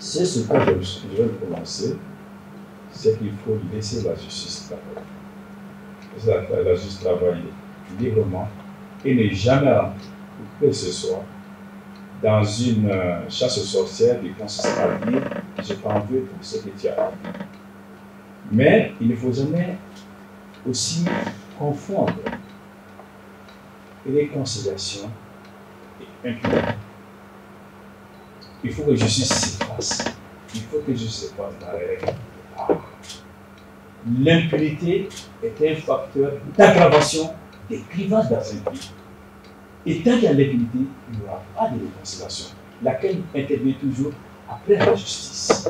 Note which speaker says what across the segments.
Speaker 1: C'est ce que je vais commencer, c'est qu'il faut laisser la justice travailler. Laisser la justice travailler librement et ne jamais rentrer, que ce soit, dans une chasse aux sorcières qui consiste à dire je t'en veux pour ce que tu as. Mais il ne faut jamais aussi confondre réconciliation et impunité. Il faut que justice s'efface. Il faut que justice s'efface dans les règles. L'impunité est un facteur d'aggravation des clivages dans un pays. Et tant qu'il y a l'impunité, il n'y aura pas de réconciliation, laquelle intervient toujours après la justice.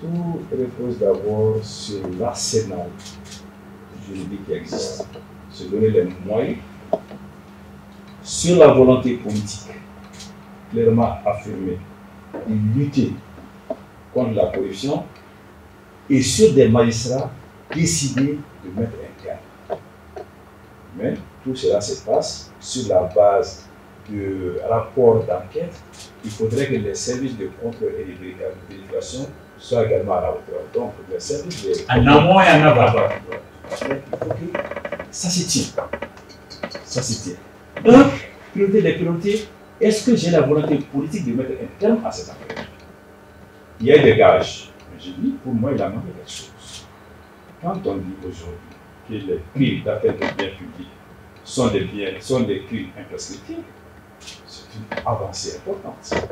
Speaker 1: Tout repose d'abord sur l'arsenal juridique qui existe, se donner les moyens, sur la volonté politique clairement affirmée de lutter contre la corruption et sur des magistrats décidés de mettre un terme. Mais tout cela se passe sur la base de rapports d'enquête. Il faudrait que les services de contrôle et de vérification soient également à la hauteur. Donc, les services de...
Speaker 2: En amont et en aval.
Speaker 1: Il faut que ça se tient. Ça se tient. Donc, priorité des priorités, est-ce que j'ai la volonté politique de mettre un terme à cette affaire? Il y a des gages. Mais je dis, pour moi, il a manqué quelque chose. Quand on dit aujourd'hui que les crimes d'atteinte aux biens publics sont des crimes imprescriptibles, c'est une avancée importante.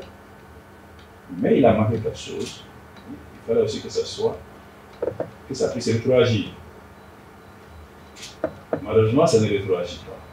Speaker 1: Mais il a manqué quelque chose. Il fallait aussi que ça puisse rétroagir. Malheureusement, ça ne rétroagit pas.